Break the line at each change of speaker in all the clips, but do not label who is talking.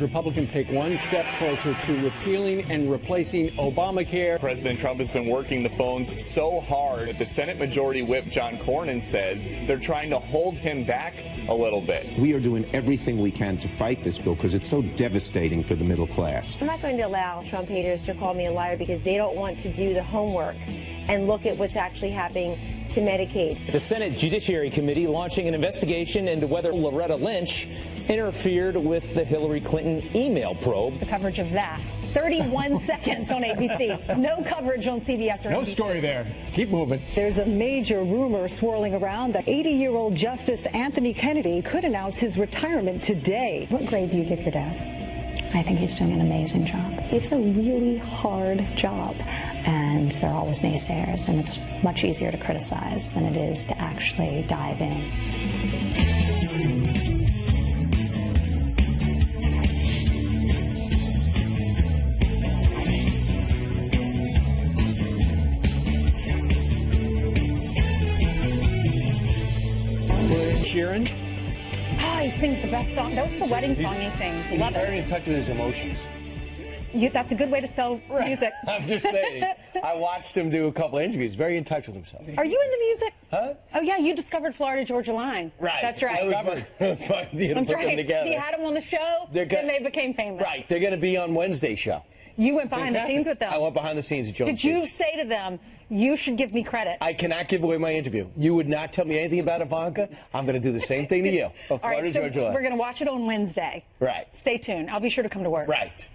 Republicans take one step closer to repealing and replacing Obamacare.
President Trump has been working the phones so hard that the Senate Majority Whip John Cornyn says they're trying to hold him back a little bit.
We are doing everything we can to fight this bill because it's so devastating for the middle class.
I'm not going to allow Trump haters to call me a liar because they don't want to do the homework and look at what's actually happening to Medicaid.
The Senate Judiciary Committee launching an investigation into whether Loretta Lynch interfered with the Hillary Clinton email probe.
The coverage of that. 31 seconds on ABC. No coverage on CBS or
No
NBC.
story there. Keep moving.
There's a major rumor swirling around that 80-year-old Justice Anthony Kennedy could announce his retirement today.
What grade do you give your dad? I think he's doing an amazing job. It's a really hard job, and there are always naysayers, and it's much easier to criticize than it is to actually dive in.
Sharon?
Oh, he sings the best song. That's the wedding song he sings. Love
He's very in
it.
touch with his emotions.
That's a good way to sell music.
I'm just saying. I watched him do a couple of interviews. Very in touch with himself.
Are you into music?
Huh?
Oh, yeah, you discovered Florida Georgia Line.
Right.
That's right.
It was fun to
That's
put
right.
them together.
He had them on the show, then they became famous.
Right. They're going to be on Wednesday's show.
You went behind the
Fantastic.
scenes with them.
I went behind the scenes at Jones.
Did you say to them, you should give me credit?
I cannot give away my interview. You would not tell me anything about Ivanka. I'm going to do the same thing to you.
All right, so
Georgia Line.
we're going to watch it on Wednesday.
Right.
Stay tuned. I'll be sure to come to work.
Right.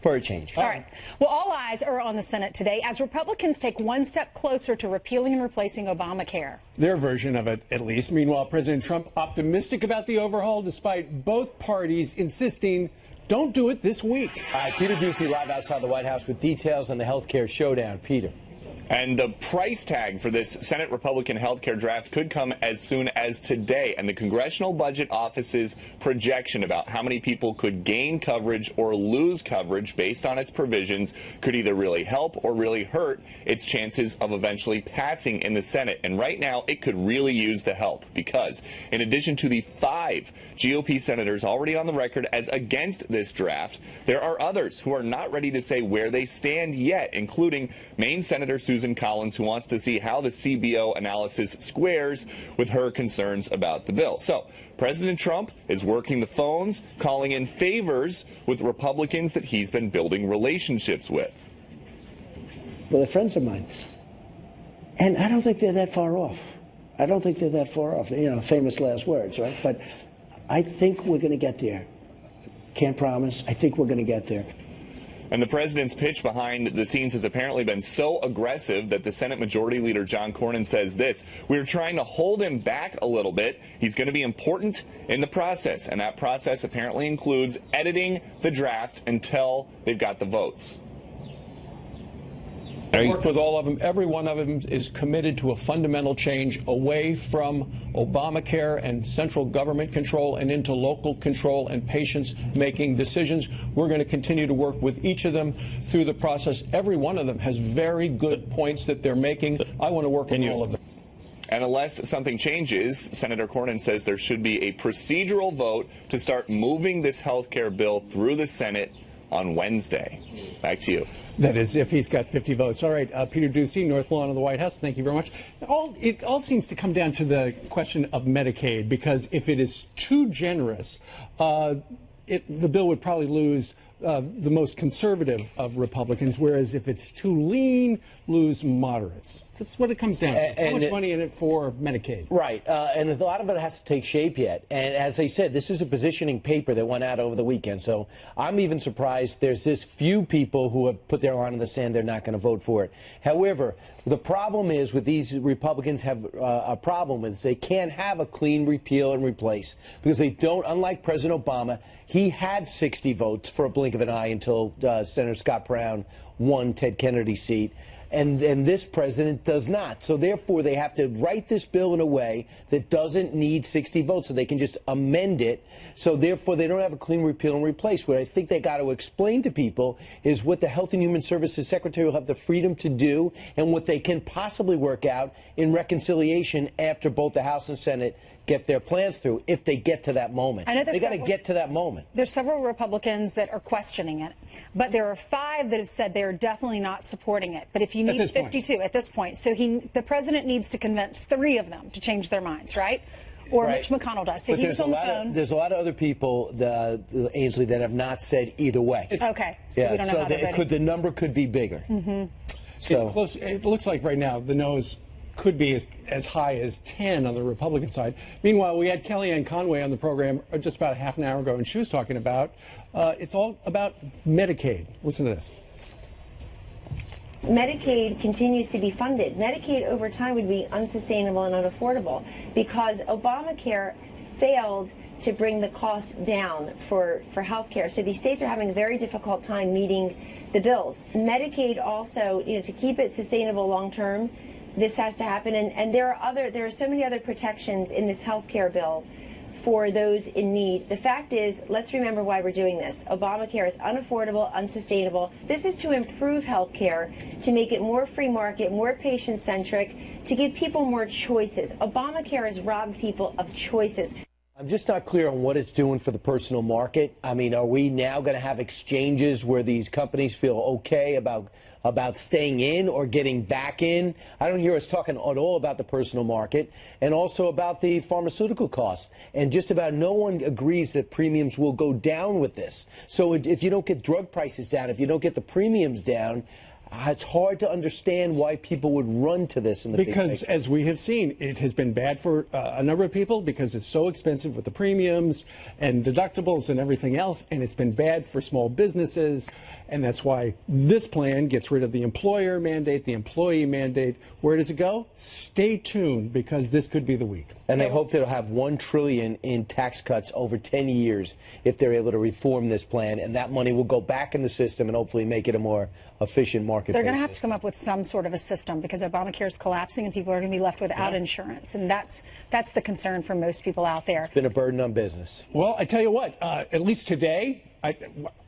For a change.
All right. Well, all eyes are on the Senate today as Republicans take one step closer to repealing and replacing Obamacare.
Their version of it, at least. Meanwhile, President Trump optimistic about the overhaul despite both parties insisting don't do it this week.
All right, Peter Ducey live outside the White House with details on the healthcare showdown. Peter.
And the price tag for this Senate Republican healthcare draft could come as soon as today. And the Congressional Budget Office's projection about how many people could gain coverage or lose coverage based on its provisions could either really help or really hurt its chances of eventually passing in the Senate. And right now, it could really use the help because in addition to the 5 GOP senators already on the record as against this draft, there are others who are not ready to say where they stand yet, including Maine Senator Susan Collins, who wants to see how the CBO analysis squares with her concerns about the bill. So President Trump is working the phones, calling in favors with Republicans that he's been building relationships with.
Well, they're friends of mine. And I don't think they're that far off. I don't think they're that far off. You know, famous last words, right? But I think we're going to get there. Can't promise. I think we're going to get there.
And the president's pitch behind the scenes has apparently been so aggressive that the Senate Majority Leader John Cornyn says this: we're trying to hold him back a little bit. He's going to be important in the process. And that process apparently includes editing the draft until they've got the votes.
I work with all of them. Every one of them is committed to a fundamental change away from Obamacare and central government control and into local control and patients making decisions. We're going to continue to work with each of them through the process. Every one of them has very good points that they're making. I want to work with all of them.
And unless something changes, Senator Cornyn says there should be a procedural vote to start moving this health care bill through the Senate on Wednesday. Back to you.
That is, if he's got 50 votes. All right, Peter Ducey, North Lawn of the White House, thank you very much. It all seems to come down to the question of Medicaid, because if it is too generous, the bill would probably lose the most conservative of Republicans, whereas if it's too lean, lose moderates. That's what it comes down to. How much money in it for Medicaid?
Right, and a lot of it has to take shape yet. And as I said, this is a positioning paper that went out over the weekend. So I'm even surprised there's this few people who have put their line in the sand they're not going to vote for it. However, the problem is with these Republicans have a problem with is they can't have a clean repeal and replace because they don't, unlike President Obama, he had 60 votes for a blink of an eye until Senator Scott Brown won Ted Kennedy's seat. And this president does not. So therefore, they have to write this bill in a way that doesn't need 60 votes, so they can just amend it. So therefore, they don't have a clean repeal and replace. What I think they got to explain to people is what the Health and Human Services Secretary will have the freedom to do and what they can possibly work out in reconciliation after both the House and Senate get their plans through if they get to that moment.
I know
they got to get to that moment.
There's several Republicans that are questioning it, but there are 5 that have said they are definitely not supporting it. But if you need 52 at this point, so the president needs to convince 3 of them to change their minds, right? Or Mitch McConnell does. So
but there's a lot of other people, Ainsley, that have not said either way.
Okay. So we don't know how
the number could be bigger.
So it's close. It looks like right now the no's could be as high as 10 on the Republican side. Meanwhile, we had Kellyanne Conway on the program just about half an hour ago, and she was talking about it's all about Medicaid. Listen to this.
Medicaid continues to be funded. Medicaid over time would be unsustainable and unaffordable because Obamacare failed to bring the cost down for health care. So these states are having a very difficult time meeting the bills. Medicaid also, to keep it sustainable long term, this has to happen. And there are so many other protections in this health care bill for those in need. The fact is, let's remember why we're doing this. Obamacare is unaffordable, unsustainable. This is to improve health care, to make it more free market, more patient-centric, to give people more choices. Obamacare has robbed people of choices.
I'm just not clear on what it's doing for the personal market. I mean, are we now going to have exchanges where these companies feel okay about staying in or getting back in? I don't hear us talking at all about the personal market and also about the pharmaceutical costs. And just about no one agrees that premiums will go down with this. So if you don't get drug prices down, if you don't get the premiums down, it's hard to understand why people would run to this in the big picture.
Because, as we have seen, it has been bad for a number of people because it's so expensive with the premiums and deductibles and everything else, and it's been bad for small businesses, and that's why this plan gets rid of the employer mandate, the employee mandate. Where does it go? Stay tuned, because this could be the week.
And they hope they'll have $1 trillion in tax cuts over 10 years if they're able to reform this plan, and that money will go back in the system and hopefully make it a more efficient market.
They're going to have to come up with some sort of a system because Obamacare is collapsing and people are going to be left without insurance, and that's the concern for most people out there.
It's been a burden on business.
Well, I tell you what, at least today,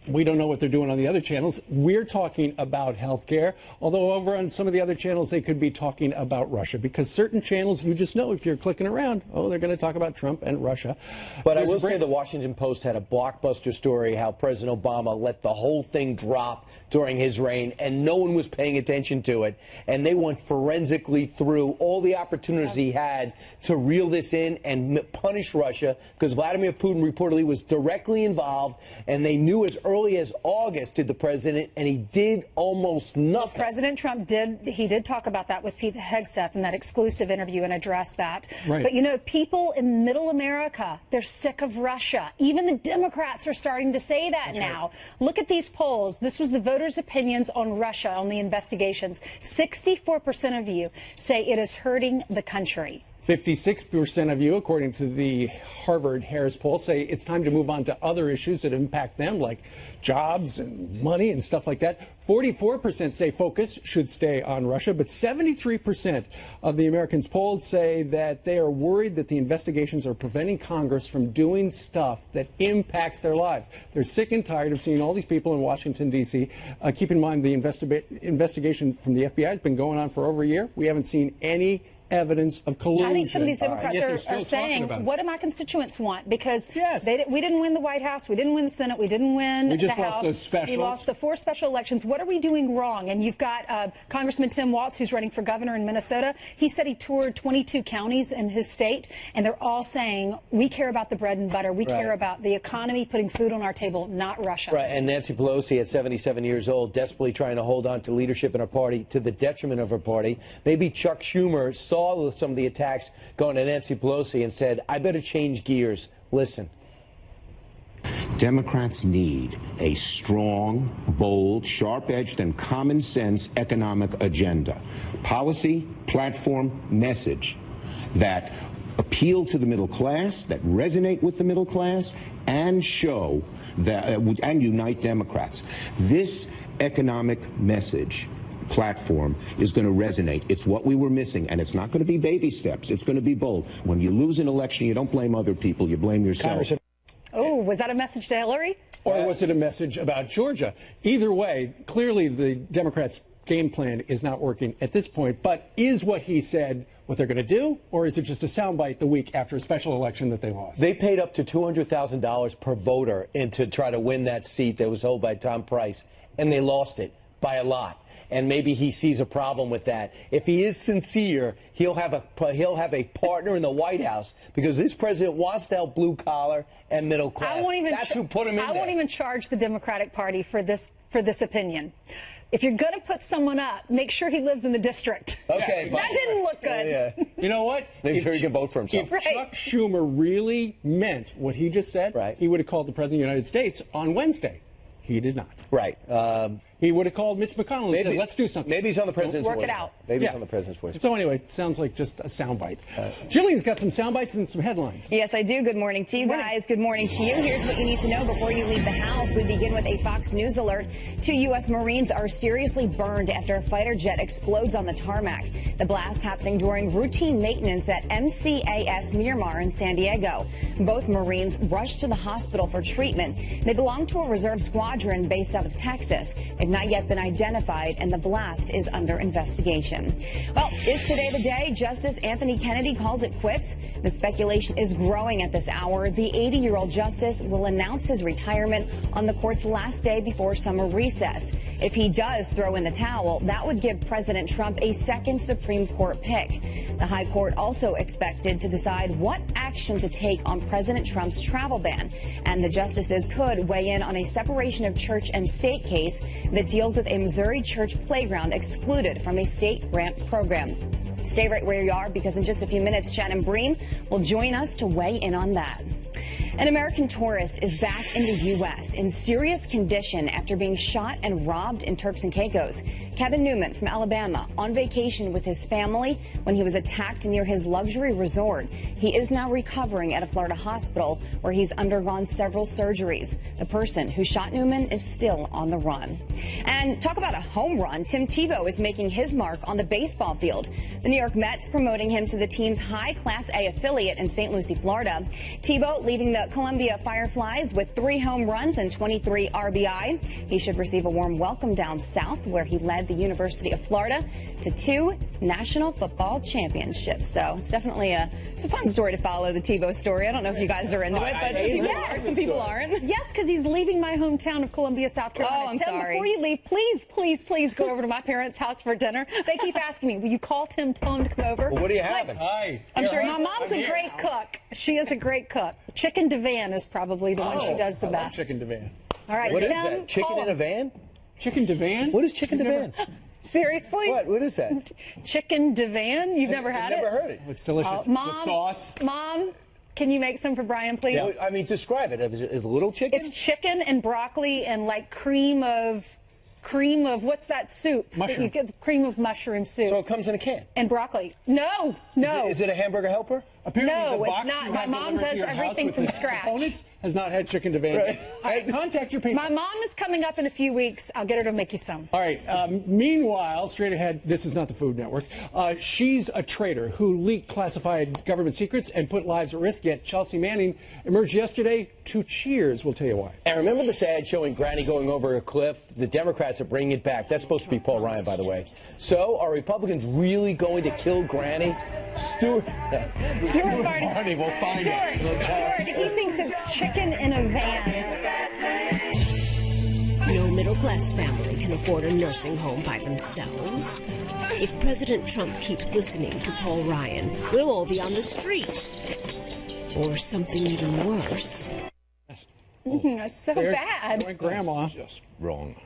we don't know what they're doing on the other channels. We're talking about health care, although over on some of the other channels they could be talking about Russia, because certain channels, you just know if you're clicking around, they're going to talk about Trump and Russia.
But I will say the Washington Post had a blockbuster story how President Obama let the whole thing drop during his reign, and no one was paying attention to it. And they went forensically through all the opportunities he had to reel this in and punish Russia, because Vladimir Putin reportedly was directly involved, and they knew as early as August did the president, and he did almost nothing.
President Trump did talk about that with Pete Hegseth in that exclusive interview and address that.
Right.
But people in middle America, they're sick of Russia. Even the Democrats are starting to say that now. Right. Look at these polls. This was the voters' opinions on Russia, on the investigations. 64% of you say it is hurting the country.
56% of you, according to the Harvard-Harris poll, say it's time to move on to other issues that impact them, like jobs and money and stuff like that. 44% say focus should stay on Russia, but 73% of the Americans polled say that they are worried that the investigations are preventing Congress from doing stuff that impacts their lives. They're sick and tired of seeing all these people in Washington, D.C. Keep in mind the investigation from the FBI has been going on for over a year. We haven't seen any evidence of collusion.
I think some of these Democrats are saying, what do my constituents want? Because we didn't win the White House, we didn't win the Senate, we didn't win the House.
We just lost those specials.
We lost the 4 special elections. What are we doing wrong? And you've got Congressman Tim Walz, who's running for governor in Minnesota. He said he toured 22 counties in his state, and they're all saying, we care about the bread and butter. We care about the economy, putting food on our table, not Russia.
Right, and Nancy Pelosi, at 77 years old, desperately trying to hold on to leadership in her party to the detriment of her party. Maybe Chuck Schumer saw some of the attacks going to Nancy Pelosi and said, I better change gears. Listen.
Democrats need a strong, bold, sharp-edged, and common-sense economic agenda. Policy, platform, message that appeal to the middle class, that resonate with the middle class, and show that, and unite Democrats. This economic message platform is going to resonate. It's what we were missing, and it's not going to be baby steps. It's going to be bold. When you lose an election, you don't blame other people, you blame yourself.
Oh, was that a message to Hillary?
Or was it a message about Georgia? Either way, clearly the Democrats' game plan is not working at this point, but is what he said what they're going to do, or is it just a soundbite the week after a special election that they lost?
They paid up to $200,000 per voter to try to win that seat that was held by Tom Price, and they lost it by a lot. And maybe he sees a problem with that. If he is sincere, he'll have a partner in the White House, because this president wants to help blue collar and middle class. That's who put him in there.
I won't even charge the Democratic Party for this opinion. If you're going to put someone up, make sure he lives in the district.
Okay.
That didn't look good.
Yeah.
You know what?
Make sure he can vote for himself.
If Chuck Schumer really meant what he just said, he would have called the President of the United States on Wednesday. He did not.
Right.
He would have called Mitch McConnell and said, let's do something.
Maybe he's on the president's voice.
Work it out.
Maybe he's on the president's voice.
So anyway, it sounds like just a soundbite. Jillian's got some soundbites and some headlines.
Yes, I do. Good morning to you guys. Good morning to you. Here's what you need to know before you leave the house. We begin with a Fox News alert. 2 U.S. Marines are seriously burned after a fighter jet explodes on the tarmac. The blast happening during routine maintenance at MCAS Miramar in San Diego. Both Marines rushed to the hospital for treatment. They belong to a reserve squadron based out of Texas. They've not yet been identified, and the blast is under investigation. Well, is today the day Justice Anthony Kennedy calls it quits? The speculation is growing at this hour. The 80-year-old justice will announce his retirement on the court's last day before summer recess. If he does throw in the towel, that would give President Trump a second Supreme Court pick. The High Court also expected to decide what action to take on President Trump's travel ban, and the justices could weigh in on a separation of church and state case that deals with a Missouri church playground excluded from a state grant program. Stay right where you are, because in just a few minutes, Shannon Bream will join us to weigh in on that. An American tourist is back in the U.S. in serious condition after being shot and robbed in Turks and Caicos. Kevin Newman from Alabama on vacation with his family when he was attacked near his luxury resort. He is now recovering at a Florida hospital where he's undergone several surgeries. The person who shot Newman is still on the run. And talk about a home run. Tim Tebow is making his mark on the baseball field. The New York Mets promoting him to the team's high Class A affiliate in St. Lucie, Florida. Tebow leading the Columbia Fireflies with 3 home runs and 23 RBI. He should receive a warm welcome down south, where he led the University of Florida to 2 national football championships. So it's definitely a fun story to follow, the Tebow story. I don't know if you guys are into it, but some people aren't.
Yes, because he's leaving my hometown of Columbia, South Carolina.
Oh, I'm
Tim,
sorry.
before you leave, please go over to my parents' house for dinner. They keep asking me, will you call Tim, tell him to come over?
Well, what are you having?
Hi.
I'm sure my mom's a great cook. She is a great cook. Chicken divan is probably the one she does the best.
Chicken divan.
All right,
What
Tim,
is that? Chicken in a van?
Chicken divan?
What is chicken divan?
Seriously?
What is that?
Chicken divan? You've never had it?
Never heard it.
It's delicious.
Mom,
the sauce.
Mom, can you make some for Brian, please?
Yeah. I mean, describe it. Is it little chicken?
It's chicken and broccoli and like cream of what's that soup?
Mushroom.
You get cream of mushroom soup.
So it comes in a can?
And broccoli. No.
Is it a hamburger helper?
Apparently
No,
the
it's
box
not.
you
My
have
mom
delivered to
does
your house
everything
with
from
the
scratch.
components has not had chicken divan.
Right.
All right, contact your people.
My mom is coming up in a few weeks. I'll get her to make you some.
All right. Meanwhile, straight ahead, this is not the Food Network. She's a traitor who leaked classified government secrets and put lives at risk. Yet Chelsea Manning emerged yesterday to cheers. We'll tell you why.
And remember this ad showing Granny going over a cliff? The Democrats are bringing it back. That's supposed to be Paul Ryan, by the way. So are Republicans really going to kill Granny? Stuart
Barney
will find it.
Stuart, he thinks it's chicken in a van.
No middle-class family can afford a nursing home by themselves. If President Trump keeps listening to Paul Ryan, we'll all be on the street. Or something even worse.
That's so bad.
My grandma.
Just wrong.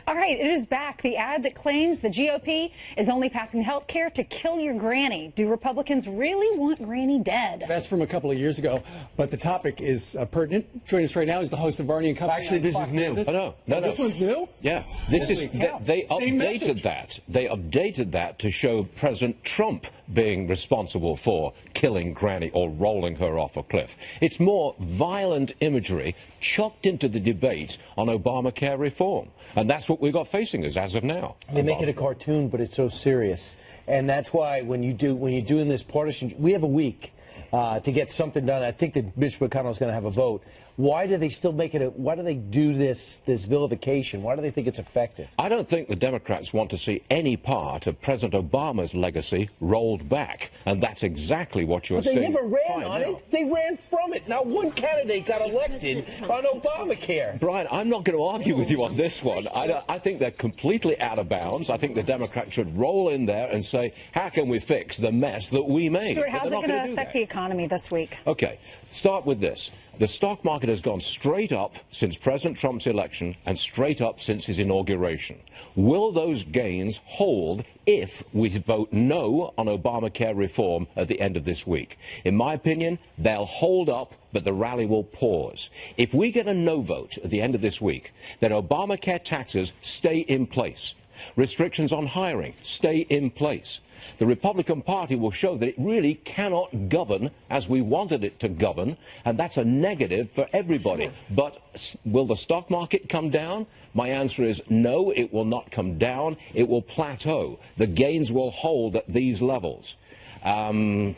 All right, it is back. The ad that claims the GOP is only passing health care to kill your granny. Do Republicans really want Granny dead?
That's from a couple of years ago, but the topic is pertinent. Joining us right now is the host of Varney and Company.
Actually, this is new. No.
This one's new?
Yeah, this is they
Same
updated
message.
that. They updated that to show President Trump being responsible for killing Granny or rolling her off a cliff. It's more violent imagery chucked into the debate on Obamacare reform, and that's what we've got facing us as of now.
They make it a cartoon, but it's so serious, and that's why when you're doing this partisan, we have a week to get something done. I think that Mitch McConnell is going to have a vote. why do they still make it why do they do this vilification? Why do they think it's effective?
I don't think the Democrats want to see any part of President Obama's legacy rolled back, and that's exactly what you're seeing.
But they never ran on
now.
it. They ran from it. Not one candidate got elected on Obamacare.
Brian, I'm not going to argue with you on this one. I think they're completely out of bounds. I think the Democrats should roll in there and say, how can we fix the mess that we made?
Stuart, how's it going to affect the economy this week?
Okay, start with this. The stock market has gone straight up since President Trump's election and straight up since his inauguration. Will those gains hold if we vote no on Obamacare reform at the end of this week? In my opinion, they'll hold up, but the rally will pause. If we get a no vote at the end of this week, then Obamacare taxes stay in place. Restrictions on hiring stay in place. The Republican Party will show that it really cannot govern as we wanted it to govern, and that's a negative for everybody. Sure. But will the stock market come down? My answer is no, it will not come down. It will plateau. The gains will hold at these levels.
But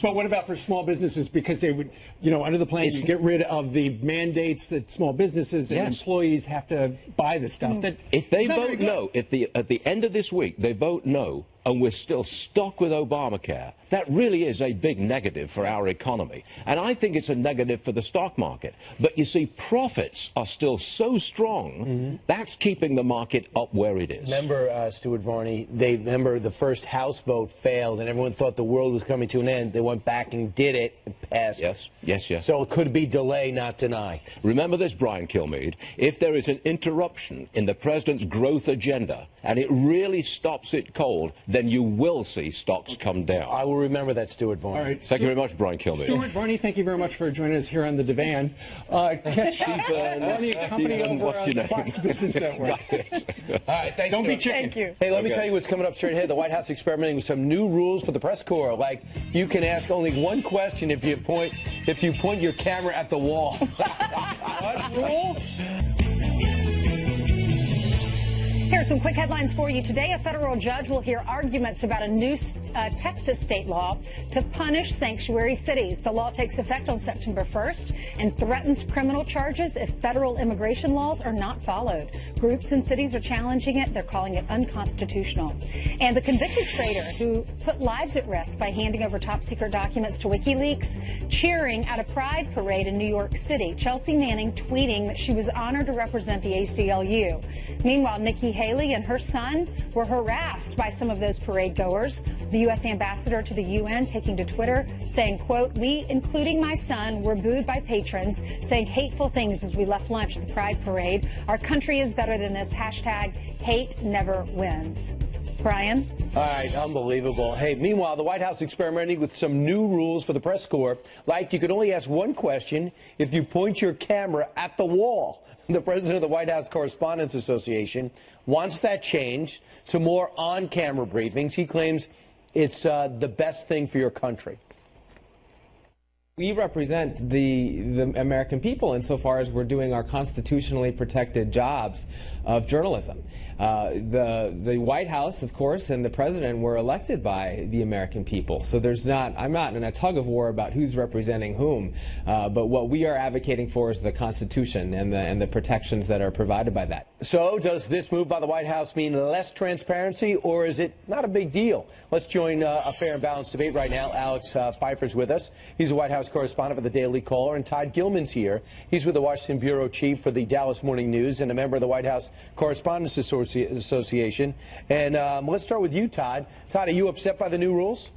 what about for small businesses? Because they would, under the plan, you get rid of the mandates that small businesses and employees have to buy the stuff.
If they vote no, at the end of this week they vote no, and we're still stuck with Obamacare, that really is a big negative for our economy. And I think it's a negative for the stock market. But you see, profits are still so strong, that's keeping the market up where it is.
Remember, Stuart Varney, remember the first House vote failed, and everyone thought the world was coming to an end. They went back and did it and passed.
Yes.
So it could be delay, not deny.
Remember this, Brian Kilmeade. If there is an interruption in the president's growth agenda, and it really stops it cold, then you will see stocks come down.
I will remember that, Stuart Varney.
All right,
thank you very much, Brian Kilmeade.
Stuart Varney, thank you very much for joining us here on the divan. Catch Varney Company over on the Fox Business Network.
All right, thanks.
Don't be chicken.
Thank you.
Hey, let me tell you what's coming up straight ahead. The White House experimenting with some new rules for the press corps. Like, you can ask only one question if you point your camera at the wall.
What rule?
Here's some quick headlines for you. Today, a federal judge will hear arguments about a new Texas state law to punish sanctuary cities. The law takes effect on September 1st and threatens criminal charges if federal immigration laws are not followed. Groups and cities are challenging it. They're calling it unconstitutional. And the convicted traitor who put lives at risk by handing over top secret documents to WikiLeaks, cheering at a pride parade in New York City. Chelsea Manning tweeting that she was honored to represent the ACLU. Meanwhile, Nikki Haley and her son were harassed by some of those parade goers. The U.S. ambassador to the UN taking to Twitter saying, quote, "We, including my son, were booed by patrons saying hateful things as we left lunch at the Pride Parade. Our country is better than this. Hashtag hate never wins." Brian?
All right, unbelievable. Hey, meanwhile, the White House experimenting with some new rules for the press corps. Like, you can only ask one question if you point your camera at the wall. The president of the White House Correspondents Association wants that changed to more on-camera briefings. He claims it's the best thing for your country.
We represent the American people insofar as we're doing our constitutionally protected jobs of journalism. The White House, of course, and the president were elected by the American people. So I'm not in a tug of war about who's representing whom. But what we are advocating for is the Constitution and the protections that are provided by that.
So does this move by the White House mean less transparency, or is it not a big deal? Let's join a fair and balanced debate right now. Alex Pfeiffer's with us. He's a White House correspondent for the Daily Caller, and Todd Gilman's here. He's with the Washington bureau chief for the Dallas Morning News and a member of the White House Correspondents Association. And let's start with you, Todd. Todd, are you upset by the new rules?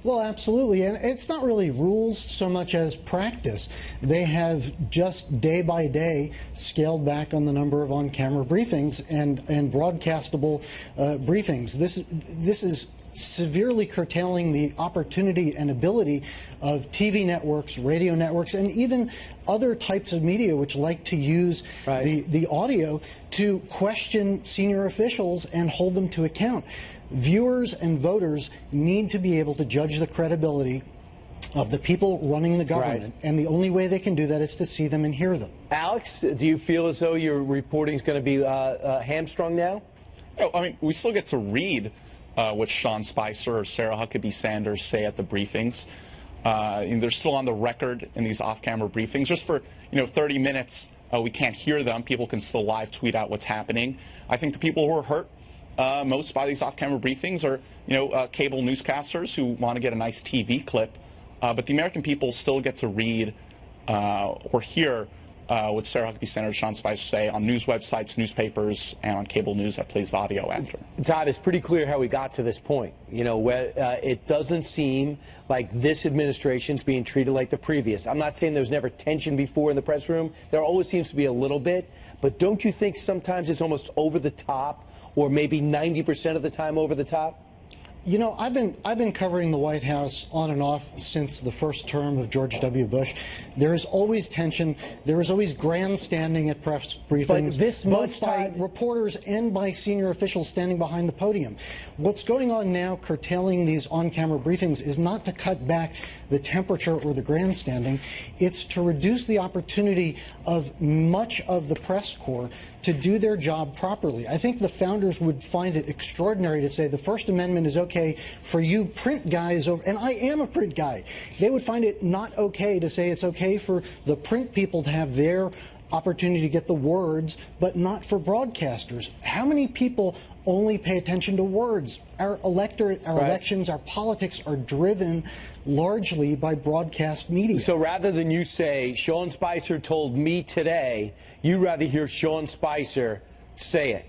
Well, absolutely. And it's not really rules so much as practice. They have just day by day scaled back on the number of on-camera briefings and broadcastable briefings. This is severely curtailing the opportunity and ability of TV networks, radio networks, and even other types of media which like to use the audio to question senior officials and hold them to account. Viewers and voters need to be able to judge the credibility of the people running the government, and the only way they can do that is to see them and hear them.
Alex, do you feel as though your reporting is going to be hamstrung now?
Oh, I mean, we still get to read what Sean Spicer or Sarah Huckabee Sanders say at the briefings. And they're still on the record in these off-camera briefings. Just for 30 minutes, we can't hear them. People can still live tweet out what's happening. I think the people who are hurt most by these off-camera briefings are cable newscasters who want to get a nice TV clip. But the American people still get to read or hear what Sarah Huckabee Sanders, Sean Spicer say on news websites, newspapers, and on cable news that plays the audio after.
Todd, it's pretty clear how we got to this point. Where it doesn't seem like this administration's being treated like the previous. I'm not saying there's never tension before in the press room. There always seems to be a little bit. But don't you think sometimes it's almost over the top, or maybe 90% of the time over the top?
I've been covering the White House on and off since the first term of George W. Bush. There is always tension. There is always grandstanding at press briefings, both by reporters and by senior officials standing behind the podium. What's going on now, curtailing these on-camera briefings, is not to cut back the temperature or the grandstanding. It's to reduce the opportunity of much of the press corps to do their job properly. I think the founders would find it extraordinary to say the First Amendment is okay for you print guys, and I am a print guy. They would find it not okay to say it's okay for the print people to have their opportunity to get the words, but not for broadcasters. How many people only pay attention to words? Our electorate, our elections, our politics are driven largely by broadcast media.
So rather than you say, Sean Spicer told me today, you'd rather hear Sean Spicer say it.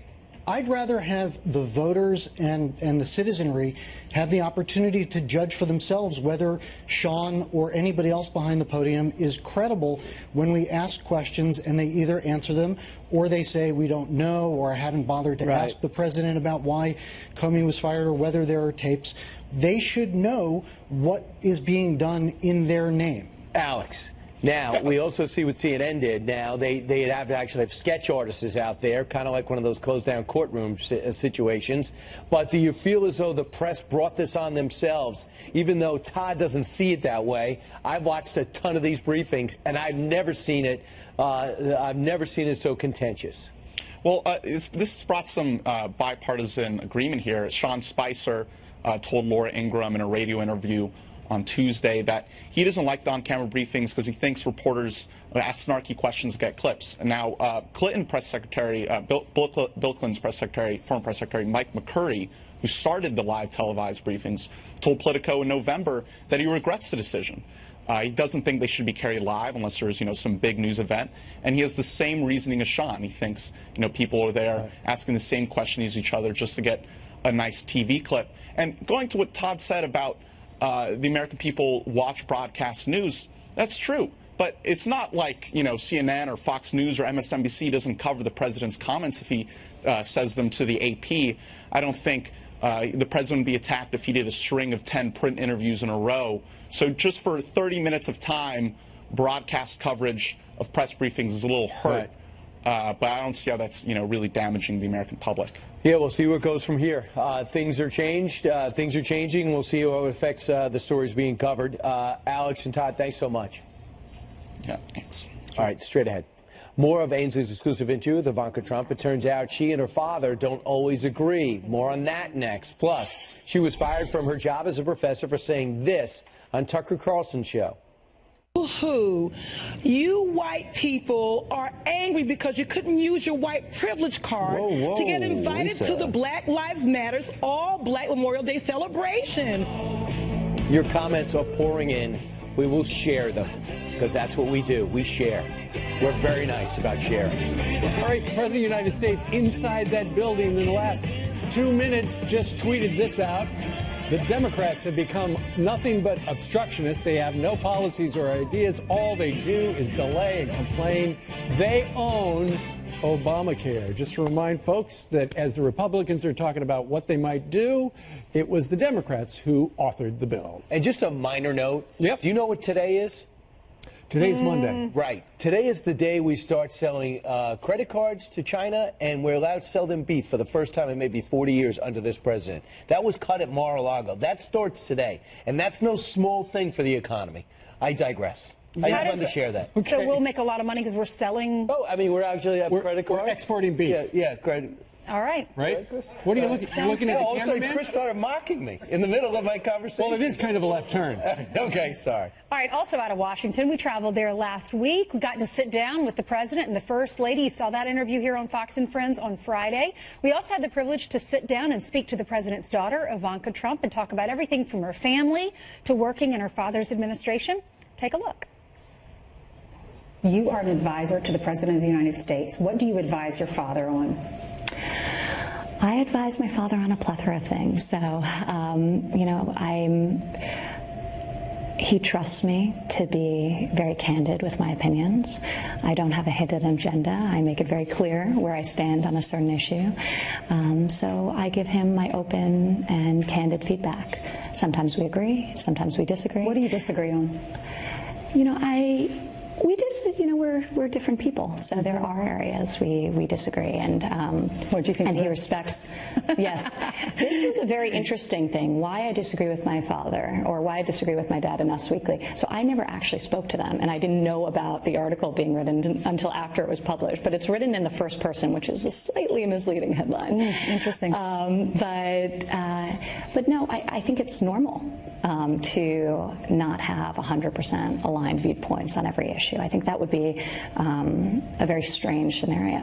I'd rather have the voters and the citizenry have the opportunity to judge for themselves whether Sean or anybody else behind the podium is credible when we ask questions and they either answer them or they say we don't know or haven't bothered to ask the president about why Comey was fired or whether there are tapes. They should know what is being done in their name.
Alex. Now, we also see what CNN did. Now, they have to actually have sketch artists out there, kind of like one of those closed-down courtroom situations. But do you feel as though the press brought this on themselves, even though Todd doesn't see it that way? I've watched a ton of these briefings, and I've never seen it. I've never seen it so contentious.
Well, this has brought some bipartisan agreement here. Sean Spicer told Laura Ingraham in a radio interview on Tuesday that he doesn't like the on-camera briefings because he thinks reporters ask snarky questions to get clips. And now Clinton press secretary, Bill Clinton's press secretary, former press secretary Mike McCurry, who started the live televised briefings, told Politico in November that he regrets the decision. He doesn't think they should be carried live unless there's, some big news event. And he has the same reasoning as Sean. He thinks, people are there asking the same questions as each other just to get a nice TV clip. And going to what Todd said about the American people watch broadcast news, that's true. But it's not like, CNN or Fox News or MSNBC doesn't cover the president's comments if he says them to the AP. I don't think the president would be attacked if he did a string of 10 print interviews in a row. So just for 30 minutes of time, broadcast coverage of press briefings is a little hurt. But I don't see how that's, really damaging the American public.
Yeah, we'll see what goes from here. Things are changed. Things are changing. We'll see how it affects the stories being covered. Alex and Todd, thanks so much.
Yeah, thanks.
All right, straight ahead. More of Ainsley's exclusive interview with Ivanka Trump. It turns out she and her father don't always agree. More on that next. Plus, she was fired from her job as a professor for saying this on Tucker Carlson's show.
Who you white people are angry because you couldn't use your white privilege card to get invited to the Black Lives Matters All Black Memorial Day celebration.
Your comments are pouring in. We will share them because that's what we do. We share. We're very nice about sharing.
All right, the President of the United States inside that building in the last 2 minutes just tweeted this out. The Democrats have become nothing but obstructionists. They have no policies or ideas. All they do is delay and complain. They own Obamacare. Just to remind folks that as the Republicans are talking about what they might do, it was the Democrats who authored the bill.
And just a minor note. Yep. Do you know what today is?
Today's Monday.
Right. Today is the day we start selling credit cards to China, and we're allowed to sell them beef for the first time in maybe 40 years under this president. That was cut at Mar-a-Lago. That starts today, and that's no small thing for the economy. I digress. I just wanted to share that.
Okay. So we'll make a lot of money because we're selling.
Oh, I mean, we're actually have credit cards.
We're exporting beef.
Yeah, credit.
All right.
Right? What are you looking? You're looking at the
all of a sudden,
cameraman?
Chris started mocking me in the middle of my conversation.
Well, it is kind of a left turn.
Okay, sorry.
All right, also out of Washington, we traveled there last week. We got to sit down with the president and the first lady. You saw that interview here on Fox and Friends on Friday. We also had the privilege to sit down and speak to the president's daughter, Ivanka Trump, and talk about everything from her family to working in her father's administration. Take a look.
You are an advisor to the President of the United States. What do you advise your father on?
I advise my father on a plethora of things. So, you know, he trusts me to be very candid with my opinions. I don't have a hidden agenda. I make it very clear where I stand on a certain issue. So I give him my open and candid feedback. Sometimes we agree, sometimes we disagree.
What do you disagree on?
You know, we're different people, so there are areas we disagree, and
what do you think?
And he respects. Yes, this was a very interesting thing. Why I disagree with my father, or why I disagree with my dad in Us Weekly. So I never actually spoke to them, and I didn't know about the article being written until after it was published. But it's written in the first person, which is a slightly misleading headline.
Interesting.
But no, I think it's normal to not have 100% aligned viewpoints on every issue. I think that would be a very strange scenario.